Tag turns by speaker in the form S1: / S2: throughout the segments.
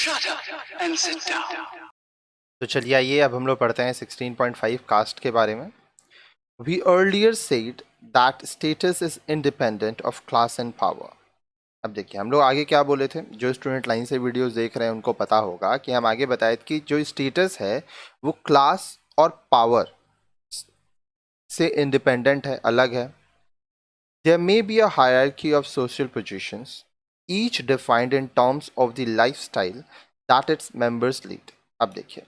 S1: Shut up and sit down.
S2: तो चलिए आइए अब हम लोग पढ़ते हैं 16.5 कास्ट के बारे में. We earlier said that status is independent of class and power. अब देखिए हम लोग आगे क्या बोले थे. जो स्टूडेंट लाइन से वीडियोस देख रहे हैं उनको पता होगा कि हम आगे बताए कि जो स्टेटस है वो क्लास और पावर से इंडिपेंडेंट है, अलग है. There may be a hierarchy of social positions, each defined in terms of the lifestyle that its members lead. अब देखिए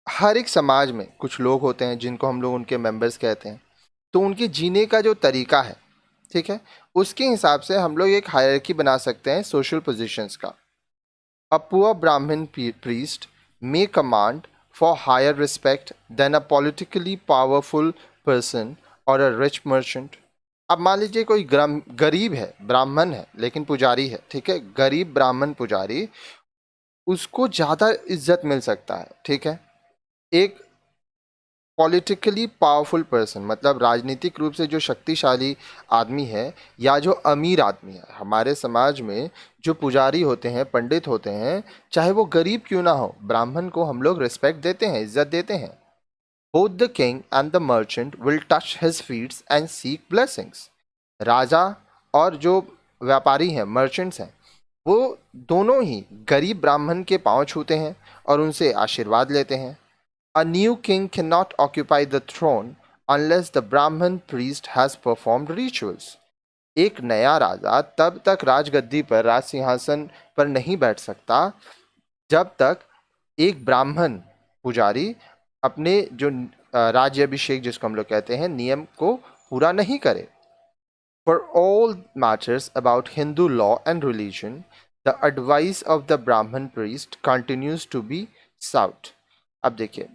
S2: हर एक समाज में कुछ लोग होते हैं जिनको हम लोग उनके मेंबर्स कहते हैं. तो उनके जीने का जो तरीका है, ठीक है, उसके हिसाब से हम लोग एक हायरार्की बना सकते हैं सोशल पोजीशंस का. A poor Brahmin priest may command for higher respect than a politically powerful person और अ रिच मर्चेंट. अब मान लीजिए कोई गरीब है, ब्राह्मण है लेकिन पुजारी है, ठीक है, गरीब ब्राह्मण पुजारी, उसको ज़्यादा इज्जत मिल सकता है, ठीक है. एक पॉलिटिकली पावरफुल पर्सन मतलब राजनीतिक रूप से जो शक्तिशाली आदमी है या जो अमीर आदमी है, हमारे समाज में जो पुजारी होते हैं, पंडित होते हैं, चाहे वो गरीब क्यों ना हो, ब्राह्मण को हम लोग रिस्पेक्ट देते हैं, इज्जत देते हैं. Both the king and the merchant will touch his feets and seek blessings. राजा और जो व्यापारी हैं, मर्चेंट्स हैं, वो दोनों ही गरीब ब्राह्मण के पांव छूते हैं और उनसे आशीर्वाद लेते हैं. A new king cannot occupy the throne unless the Brahmin priest has performed rituals. एक नया राजा तब तक राजगद्दी पर, राज सिंहासन पर नहीं बैठ सकता जब तक एक ब्राह्मण पुजारी अपने जो राज्याभिषेक जिसको हम लोग कहते हैं नियम को पूरा नहीं करे. For all matters about Hindu law and religion, the advice of the Brahmin priest continues to be sought. अब देखिए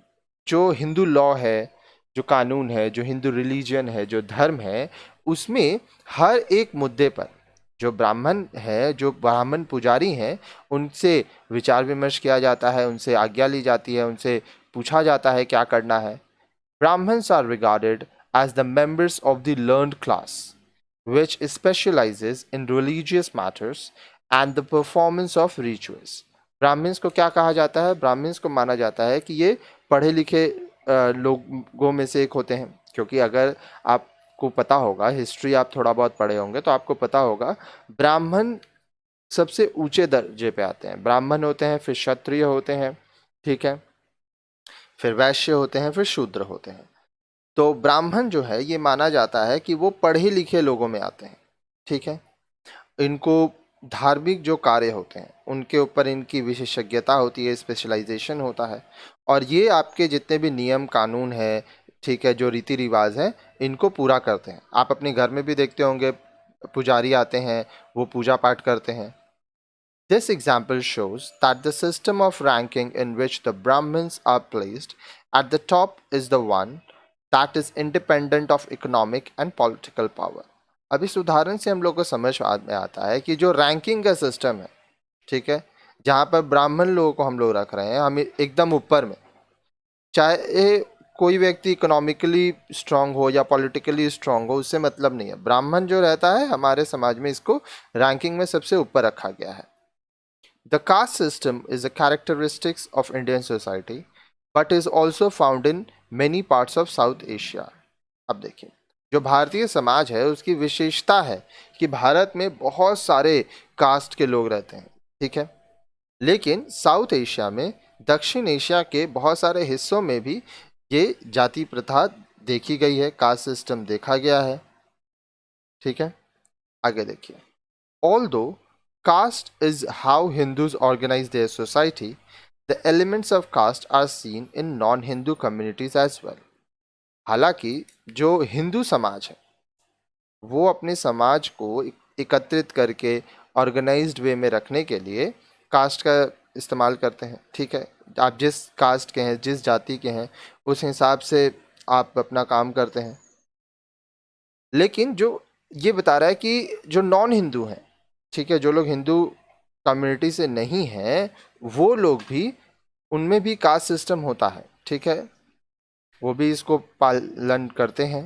S2: जो हिंदू लॉ है, जो कानून है, जो हिंदू रिलीजन है, जो धर्म है, उसमें हर एक मुद्दे पर जो ब्राह्मण है, जो ब्राह्मण पुजारी हैं, उनसे विचार विमर्श किया जाता है, उनसे आज्ञा ली जाती है, उनसे पूछा जाता है क्या करना है. Brahmins are regarded as the members of the learned class which specializes in religious matters and the performance of rituals. Brahmins को क्या कहा जाता है? ब्राह्मण्स को माना जाता है कि ये पढ़े लिखे लोगों में से एक होते हैं, क्योंकि अगर आपको पता होगा, हिस्ट्री आप थोड़ा बहुत पढ़े होंगे तो आपको पता होगा ब्राह्मण सबसे ऊंचे दर्जे पे आते हैं. ब्राह्मण होते हैं, फिर क्षत्रिय होते हैं, ठीक है, फिर वैश्य होते हैं, फिर शूद्र होते हैं. तो ब्राह्मण जो है ये माना जाता है कि वो पढ़े लिखे लोगों में आते हैं, ठीक है. इनको धार्मिक जो कार्य होते हैं उनके ऊपर इनकी विशेषज्ञता होती है, स्पेशलाइजेशन होता है, और ये आपके जितने भी नियम कानून है, ठीक है, जो रीति रिवाज है, इनको पूरा करते हैं. आप अपने घर में भी देखते होंगे पुजारी आते हैं, वो पूजा पाठ करते हैं. This example shows that the system of ranking in which the Brahmins are placed at the top is the one that is independent of economic and political power. अब इस उदाहरण से हम लोग को समझ में आता है कि जो रैंकिंग का सिस्टम है, ठीक है, जहाँ पर ब्राह्मण लोगों को हम लोग रख रहे हैं, हम एकदम ऊपर में, चाहे कोई व्यक्ति इकोनॉमिकली स्ट्रांग हो या पॉलिटिकली स्ट्रांग हो, उससे मतलब नहीं है. ब्राह्मण जो रहता है हमारे समाज में, इसको रैंकिंग में सबसे ऊपर रखा गया है. The caste system is a characteristic of Indian society, but is also found in many parts of South Asia. अब देखिए जो भारतीय समाज है उसकी विशेषता है कि भारत में बहुत सारे कास्ट के लोग रहते हैं, ठीक है, लेकिन साउथ एशिया में, दक्षिण एशिया के बहुत सारे हिस्सों में भी ये जाति प्रथा देखी गई है, कास्ट सिस्टम देखा गया है, ठीक है. आगे देखिए. Although caste is how Hindus organize their society, the elements of caste are seen in non-Hindu communities as well. हालांकि जो हिंदू समाज है वो अपने समाज को एकत्रित करके ऑर्गेनाइज्ड वे में रखने के लिए कास्ट का इस्तेमाल करते हैं, ठीक है. आप जिस कास्ट के हैं, जिस जाति के हैं, उस हिसाब से आप अपना काम करते हैं. लेकिन जो ये बता रहा है कि जो नॉन हिंदू हैं, ठीक है, जो लोग हिंदू कम्युनिटी से नहीं हैं, वो लोग भी, उनमें भी कास्ट सिस्टम होता है, ठीक है, वो भी इसको पालन करते हैं.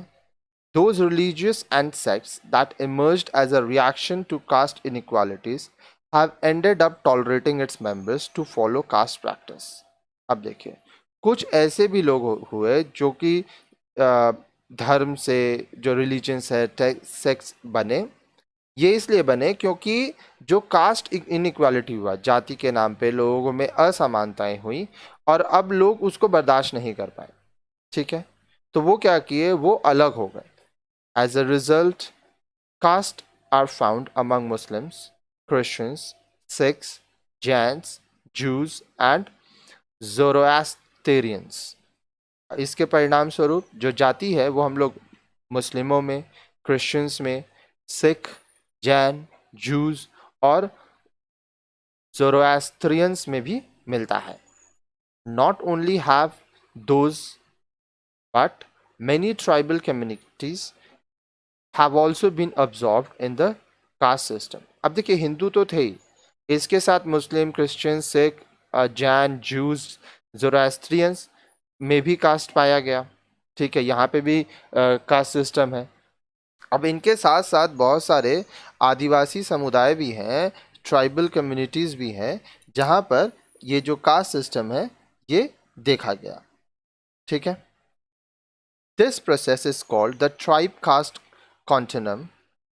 S2: Those religious and sects that emerged as a reaction to caste inequalities have ended up tolerating its members to follow caste practice. अब देखिए, कुछ ऐसे भी लोग हुए जो कि धर्म से, जो रिलीजन से, सेक्स बने। ये इसलिए बने क्योंकि जो कास्ट इनइक्वालिटी हुआ, जाति के नाम पे लोगों में असमानताएं हुई और अब लोग उसको बर्दाश्त नहीं कर पाए। ठीक है, तो वो क्या किए, वो अलग हो गए। As a result, caste are found among Muslims, Christians, Sikhs, Jains, Jews and Zoroastrians. इसके परिणाम स्वरूप जो जाति है वो हम लोग मुस्लिमों में, क्रिश्चियंस में, सिख, जैन, जूज और जोरोएस्ट्रियंस में भी मिलता है। Not only have those, but many tribal communities have also been absorbed in the caste system. अब देखिए, हिंदू तो थे ही, इसके साथ मुस्लिम, क्रिश्चियन, सिख, जैन, जूस, जोरास्ट्रियंस में भी कास्ट पाया गया। ठीक है, यहाँ पे भी कास्ट सिस्टम है। अब इनके साथ साथ बहुत सारे आदिवासी समुदाय भी हैं, ट्राइबल कम्युनिटीज़ भी हैं, जहाँ पर ये जो कास्ट सिस्टम है ये देखा गया। ठीक है, this process is called the tribe caste continuum,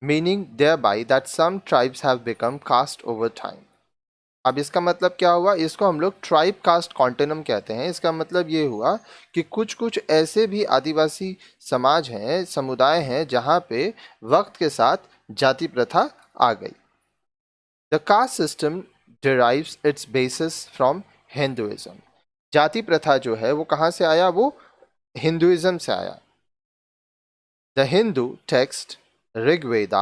S2: meaning thereby that some tribes have become caste over time. अब इसका मतलब क्या हुआ, इसको हम लोग ट्राइब कास्ट कॉन्टिनम कहते हैं। इसका मतलब ये हुआ कि कुछ कुछ ऐसे भी आदिवासी समाज हैं, समुदाय हैं, जहाँ पे वक्त के साथ जाति प्रथा आ गई। The caste system derives it's basis from Hinduism. जाति प्रथा जो है वो कहाँ से आया, वो हिंदुइज्म से आया। The Hindu text Rig Veda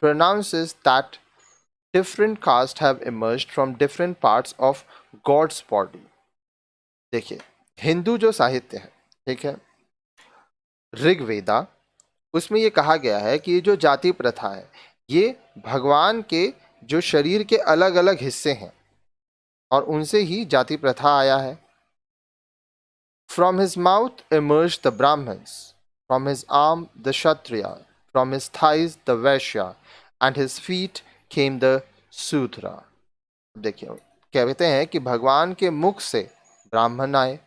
S2: pronounces that different castes have emerged from different parts of God's body. देखिए, हिंदू जो साहित्य है, ठीक है, ऋग्वेदा, उसमें ये कहा गया है कि ये जो जाति प्रथा है ये भगवान के जो शरीर के अलग अलग हिस्से हैं और उनसे ही जाति प्रथा आया है। From his mouth emerged the Brahmins, from his arm the Kshatriya, from his thighs the Vaishya, and his feet came the Sudra. देखिए, कहते हैं कि भगवान के मुख से ब्राह्मण आए,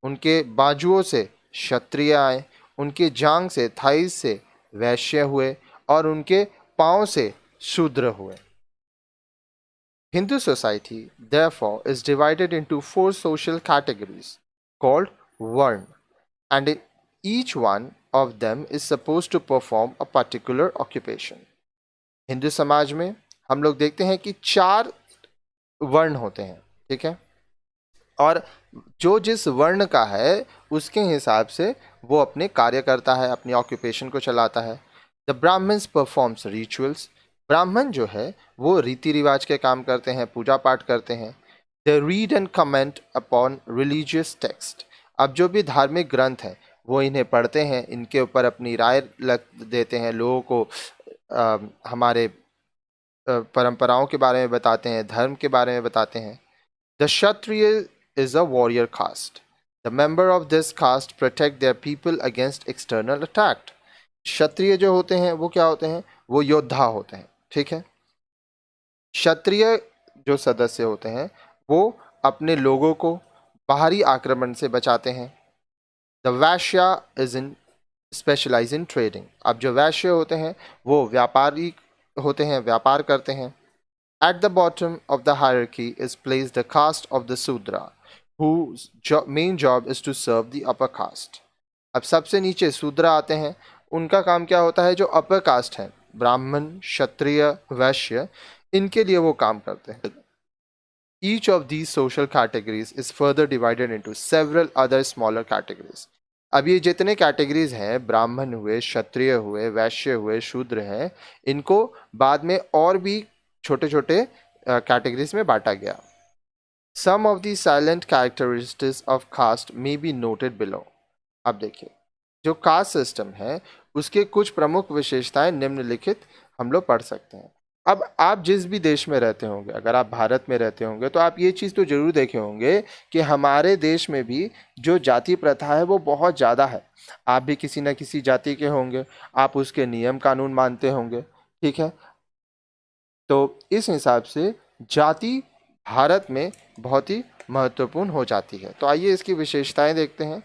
S2: उनके बाजुओं से क्षत्रिय आए, उनके जांग से, थाइज से वैश्य हुए और उनके पांव से शूद्र हुए। Hindu society, therefore, is divided into 4 social categories called Varn, and each one of them is supposed to perform a particular occupation. Hindu समाज में हम लोग देखते हैं कि 4 वर्ण होते हैं। ठीक है, और जो जिस वर्ण का है उसके हिसाब से वो अपने कार्य करता है, अपनी ऑक्यूपेशन को चलाता है। The Brahmins performs rituals. ब्राह्मण जो है वो रीति रिवाज के काम करते हैं, पूजा पाठ करते हैं। They read and comment upon religious text. अब जो भी धार्मिक ग्रंथ हैं वो इन्हें पढ़ते हैं, इनके ऊपर अपनी राय देते हैं, लोगों को हमारे परंपराओं के बारे में बताते हैं, धर्म के बारे में बताते हैं। The Kshatriya is a warrior caste. The member of this caste protect their people against external attack. क्षत्रिय जो होते हैं वो क्या होते हैं, वो योद्धा होते हैं। ठीक है, क्षत्रिय जो सदस्य होते हैं वो अपने लोगों को बाहरी आक्रमण से बचाते हैं। The Vaishya is in specialise in trading. अब जो वैश्य होते हैं वो व्यापारी होते हैं, व्यापार करते हैं। At the bottom of the hierarchy is placed the caste of the Sudra, whose main job is to serve the upper caste. अब सबसे नीचे शूद्र आते हैं, उनका काम क्या होता है, जो अपर कास्ट है, ब्राह्मण, क्षत्रिय, वैश्य, इनके लिए वो काम करते हैं। Each of these social categories is further divided into several other smaller categories. अब ये जितने कैटेगरीज हैं, ब्राह्मण हुए, क्षत्रिय हुए, वैश्य हुए, शूद्र हैं, इनको बाद में और भी छोटे छोटे कैटेगरीज में बांटा गया। Some of the silent characteristics of caste may be noted below. अब देखिए, जो कास्ट सिस्टम है उसके कुछ प्रमुख विशेषताएं निम्नलिखित हम लोग पढ़ सकते हैं। अब आप जिस भी देश में रहते होंगे, अगर आप भारत में रहते होंगे तो आप ये चीज़ तो जरूर देखे होंगे कि हमारे देश में भी जो जाति प्रथा है वो बहुत ज़्यादा है। आप भी किसी न किसी जाति के होंगे, आप उसके नियम कानून मानते होंगे। ठीक है, तो इस हिसाब से जाति भारत में बहुत ही महत्वपूर्ण हो जाती है। तो आइए इसकी विशेषताएं देखते हैं।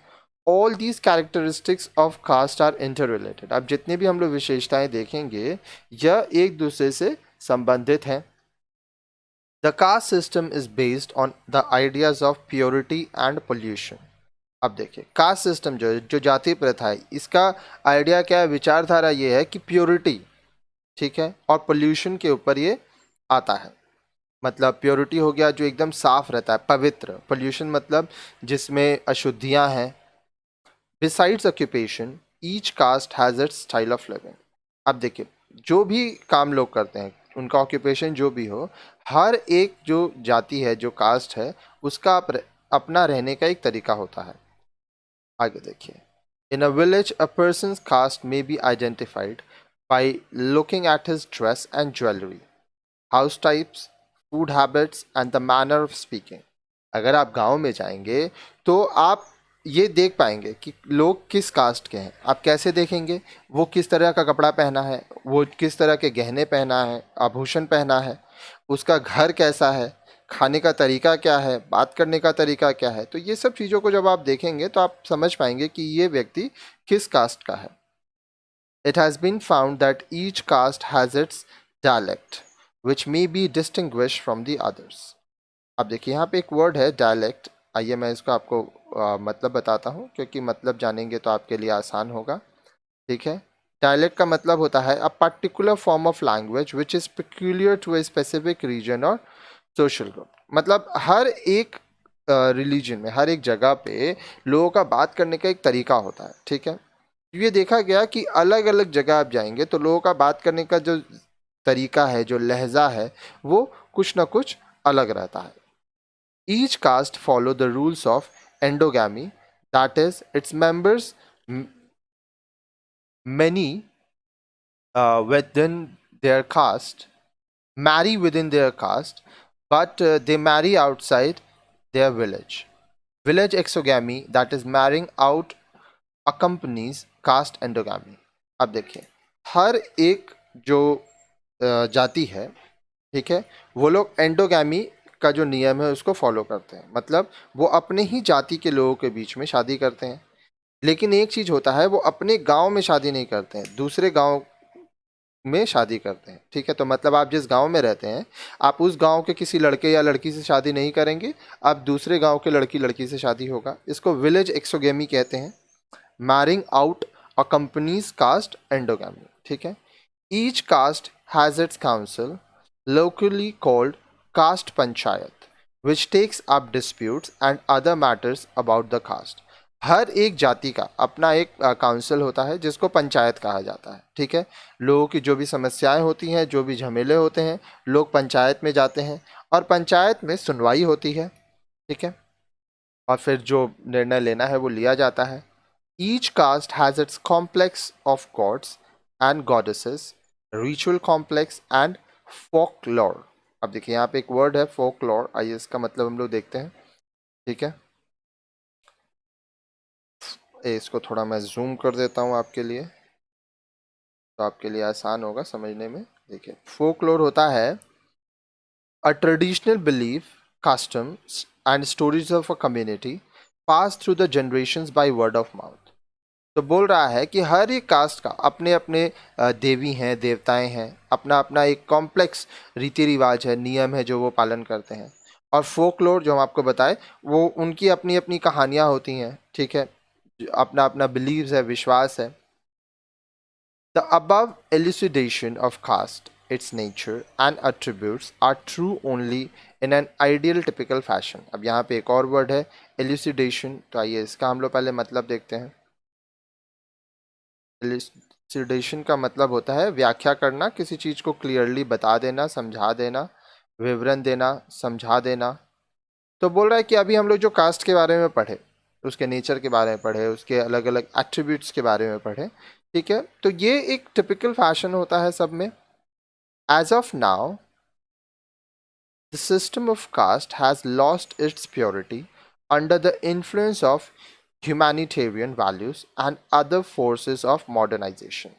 S2: All these characteristics of caste are inter related. अब जितनी भी हम लोग विशेषताएं देखेंगे यह एक दूसरे से संबंधित हैं। The caste system is based on the ideas of purity and pollution. अब देखिए कास्ट सिस्टम जो जाति प्रथा है, इसका आइडिया क्या है, विचारधारा ये है कि प्योरिटी, ठीक है, और पोल्यूशन के ऊपर ये आता है। मतलब प्योरिटी हो गया जो एकदम साफ रहता है, पवित्र। पोल्यूशन मतलब जिसमें अशुद्धियां हैं। Besides occupation each caste has it's style of living. अब देखिए जो भी काम लोग करते हैं, उनका ऑक्यूपेशन जो भी हो, हर एक जो जाति है, जो कास्ट है, उसका अपना रहने का एक तरीका होता है। आगे देखिए, in a village a person's caste may be identified by looking at his dress and jewelry, house types, food habits and the manner of speaking. अगर आप गांव में जाएंगे तो आप ये देख पाएंगे कि लोग किस कास्ट के हैं। आप कैसे देखेंगे, वो किस तरह का कपड़ा पहना है, वो किस तरह के गहने पहना है, आभूषण पहना है, उसका घर कैसा है, खाने का तरीका क्या है, बात करने का तरीका क्या है। तो ये सब चीज़ों को जब आप देखेंगे तो आप समझ पाएंगे कि ये व्यक्ति किस कास्ट का है। It has been found that each caste has its dialect, which may be distinguished from the others. अब देखिए यहाँ पे एक वर्ड है डायलेक्ट। आइए मैं इसको आपको मतलब बताता हूँ, क्योंकि मतलब जानेंगे तो आपके लिए आसान होगा। ठीक है, डायलेक्ट का मतलब होता है a particular form of language which is peculiar to a specific region और सोशल ग्रुप। मतलब हर एक रिलीजन में, हर एक जगह पे लोगों का बात करने का एक तरीका होता है। ठीक है, ये देखा गया कि अलग अलग जगह आप जाएंगे तो लोगों का बात करने का जो तरीका है, जो लहजा है, वो कुछ ना कुछ अलग रहता है। Each cast follow the rules of endogamy, that is its members many within their caste marry within their caste, but they marry outside their village. Village exogamy, that is marrying out, accompanies caste endogamy. अब देखिए हर एक जो जाति है, ठीक है, वो लोग एंडोगैमी का जो नियम है उसको फॉलो करते हैं। मतलब वो अपने ही जाति के लोगों के बीच में शादी करते हैं। लेकिन एक चीज होता है, वो अपने गांव में शादी नहीं करते हैं, दूसरे गांव में शादी करते हैं। ठीक है, तो मतलब आप जिस गांव में रहते हैं, आप उस गांव के किसी लड़के या लड़की से शादी नहीं करेंगे, आप दूसरे गांव के लड़की से शादी होगा। इसको विलेज एक्सोगेमी कहते हैं। Marrying out a companies caste endogamy. ठीक है, each caste has its council locally called caste panchayat, which takes up disputes and other matters about the caste. हर एक जाति का अपना एक काउंसिल होता है जिसको पंचायत कहा जाता है। ठीक है, लोगों की जो भी समस्याएं होती हैं, जो भी झमेले होते हैं, लोग पंचायत में जाते हैं और पंचायत में सुनवाई होती है। ठीक है, और फिर जो निर्णय लेना है वो लिया जाता है। Each caste has it's complex of gods and goddesses, ritual complex and folklore. अब देखिए यहाँ पे एक वर्ड है फोकलोर, आइए इसका मतलब हम लोग देखते हैं। ठीक है, इसको थोड़ा मैं जूम कर देता हूँ आपके लिए, तो आपके लिए आसान होगा समझने में। देखिए फोकलोर होता है a traditional belief, custom and stories of a community pass through the generations by word of mouth. तो बोल रहा है कि हर एक कास्ट का अपने अपने देवी हैं, देवताएं हैं, अपना अपना एक कॉम्प्लेक्स रीति रिवाज है, नियम है जो वो पालन करते हैं। और फोकलोर जो हम आपको बताए, वो उनकी अपनी अपनी कहानियाँ होती हैं। ठीक है, अपना अपना बिलीव्स है, विश्वास है। The above elucidation of caste, its nature and attributes are true only in an ideal typical fashion. अब यहाँ पे एक और वर्ड है elucidation, तो आइए इसका हम लोग पहले मतलब देखते हैं। एलिसिडेशन का मतलब होता है व्याख्या करना, किसी चीज को क्लियरली बता देना, समझा देना, विवरण देना, समझा देना। तो बोल रहा है कि अभी हम लोग जो कास्ट के बारे में पढ़े, उसके नेचर के बारे में पढ़े, उसके अलग अलग एट्रीब्यूट्स के बारे में पढ़े। ठीक है, तो ये एक टिपिकल फैशन होता है सब में। As of now the system of caste has lost its purity under the influence of humanitarian values and other forces of modernization.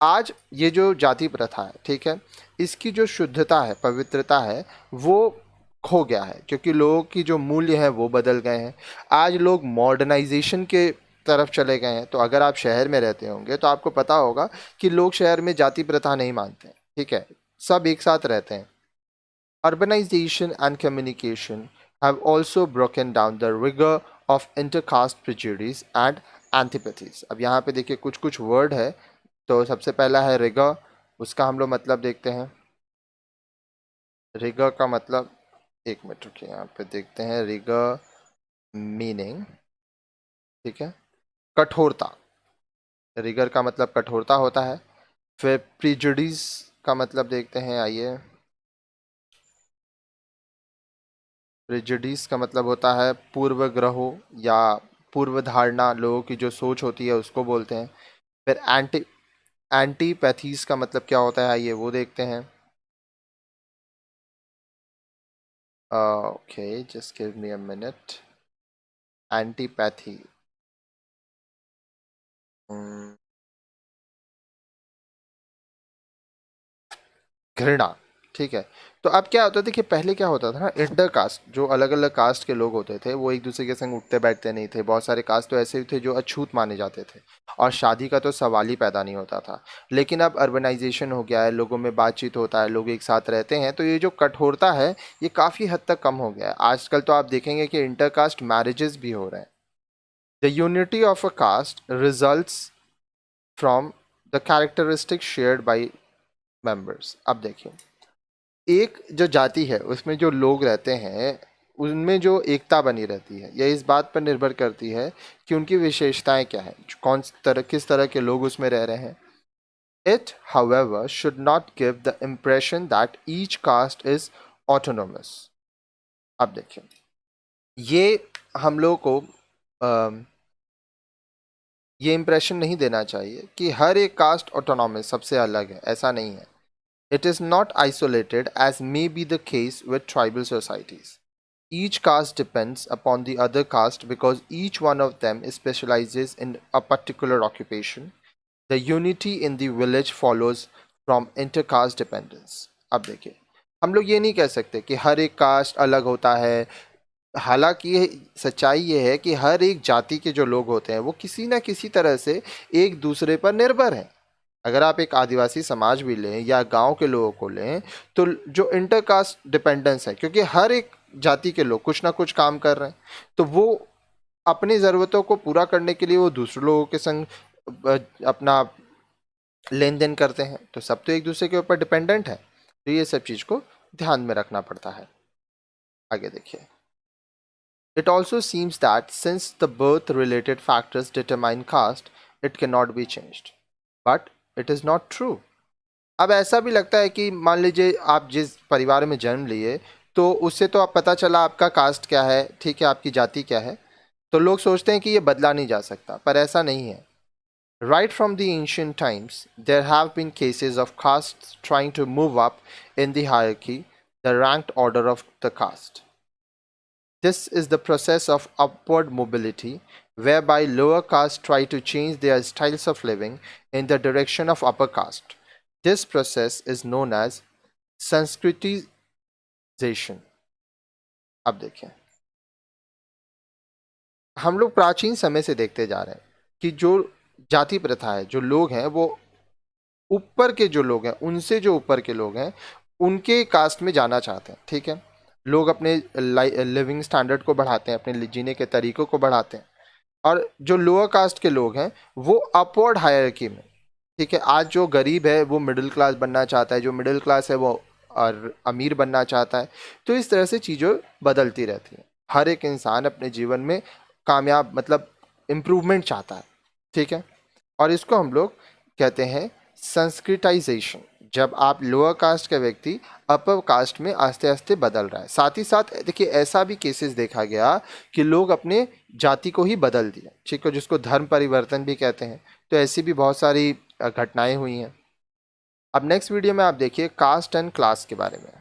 S2: आज ये जो जाति प्रथा है, ठीक है, इसकी जो शुद्धता है, पवित्रता है, वो खो गया है क्योंकि लोगों की जो मूल्य है वो बदल गए हैं। आज लोग मॉडर्नाइजेशन के तरफ चले गए हैं। तो अगर आप शहर में रहते होंगे तो आपको पता होगा कि लोग शहर में जाति प्रथा नहीं मानते हैं, ठीक है, सब एक साथ रहते हैं। Urbanization and communication have also broken down the rigor of intercaste prejudice and antipathies। अब यहाँ पे देखिए कुछ कुछ वर्ड है। तो सबसे पहला है रिगर, उसका हम लोग मतलब देखते हैं। रिगर का मतलब, एक मिनट रुकिए, यहाँ पे देखते हैं रिगर मीनिंग, ठीक है, कठोरता। रिगर का मतलब कठोरता होता है। फिर प्रिजुडिस का मतलब देखते हैं, आइए। प्रिजुडिस का मतलब होता है पूर्वग्रहों या पूर्व धारणा, लोगों की जो सोच होती है उसको बोलते हैं। फिर एंटीपैथीज का मतलब क्या होता है, आइए वो देखते हैं। Okay, just give me a minute. Antipathy, घृणा, ठीक है। तो अब क्या होता है, देखिए पहले क्या होता था ना, इंटर कास्ट, जो अलग अलग कास्ट के लोग होते थे वो एक दूसरे के संग उठते बैठते नहीं थे। बहुत सारे कास्ट तो ऐसे भी थे जो अछूत माने जाते थे और शादी का तो सवाल ही पैदा नहीं होता था। लेकिन अब अर्बनाइजेशन हो गया है, लोगों में बातचीत होता है, लोग एक साथ रहते हैं, तो ये जो कठोरता है ये काफ़ी हद तक कम हो गया है। आजकल तो आप देखेंगे कि इंटर कास्ट मैरिजेस भी हो रहे हैं। The unity of a caste results from the characteristic shared by members. अब देखिए, एक जो जाति है उसमें जो लोग रहते हैं उनमें जो एकता बनी रहती है, यह इस बात पर निर्भर करती है कि उनकी विशेषताएं क्या है, कौन तरह किस तरह के लोग उसमें रह रहे हैं। It however should not give the impression that each caste is autonomous। अब देखिए, ये हम लोग को अम, ये इंप्रेशन नहीं देना चाहिए कि हर एक कास्ट ऑटोनॉमस सबसे अलग है, ऐसा नहीं है। It is not isolated as may be the case with tribal societies. Each caste depends upon the other caste because each one of them specializes in a particular occupation. The unity in the village follows from intercaste dependence। अब देखिए, हम लोग ये नहीं कह सकते कि हर एक कास्ट अलग होता है। हालांकि सच्चाई ये है कि हर एक जाति के जो लोग होते हैं वो किसी ना किसी तरह से एक दूसरे पर निर्भर हैं। अगर आप एक आदिवासी समाज भी लें या गांव के लोगों को लें, तो जो इंटरकास्ट डिपेंडेंस है, क्योंकि हर एक जाति के लोग कुछ ना कुछ काम कर रहे हैं, तो वो अपनी ज़रूरतों को पूरा करने के लिए वो दूसरे लोगों के संग अपना लेन देन करते हैं। तो सब तो एक दूसरे के ऊपर डिपेंडेंट है। तो ये सब चीज़ को ध्यान में रखना पड़ता है। आगे देखिए, it also seems that since the birth related factors determine caste it can not be changed, but it is not true. अब ऐसा भी लगता है कि मान लीजिए आप जिस परिवार में जन्म लिए, तो उससे तो आप पता चला आपका कास्ट क्या है, ठीक है, आपकी जाति क्या है, तो लोग सोचते हैं कि ये बदला नहीं जा सकता, पर ऐसा नहीं है। Right from the ancient times there have been cases of caste trying to move up in the hierarchy, the ranked order of the caste. This is the process of upward mobility, whereby lower castes try to change their styles of living in the direction of upper caste. This process is known as संस्कृतिजेशन। अब देखें, हम लोग प्राचीन समय से देखते जा रहे हैं कि जो जाति प्रथा है, जो लोग हैं वो ऊपर के जो लोग हैं, उनसे जो ऊपर के लोग हैं उनके कास्ट में जाना चाहते हैं, ठीक है। लोग अपने लिविंग स्टैंडर्ड को बढ़ाते हैं, अपने जीने के तरीकों को बढ़ाते हैं। और जो लोअर कास्ट के लोग हैं वो अपवर्ड हायरार्की में, ठीक है, आज जो गरीब है वो मिडिल क्लास बनना चाहता है, जो मिडिल क्लास है वो और अमीर बनना चाहता है। तो इस तरह से चीज़ें बदलती रहती हैं। हर एक इंसान अपने जीवन में कामयाब, मतलब इम्प्रूवमेंट चाहता है, ठीक है। और इसको हम लोग कहते हैं संस्कृताइजेशन। जब आप लोअर कास्ट का व्यक्ति अपर कास्ट में आस्ते आस्ते बदल रहा है। साथ ही साथ देखिए, ऐसा भी केसेस देखा गया कि लोग अपने जाति को ही बदल दिया, ठीक है, जिसको धर्म परिवर्तन भी कहते हैं। तो ऐसी भी बहुत सारी घटनाएं हुई हैं। अब नेक्स्ट वीडियो में आप देखिए कास्ट एंड क्लास के बारे में।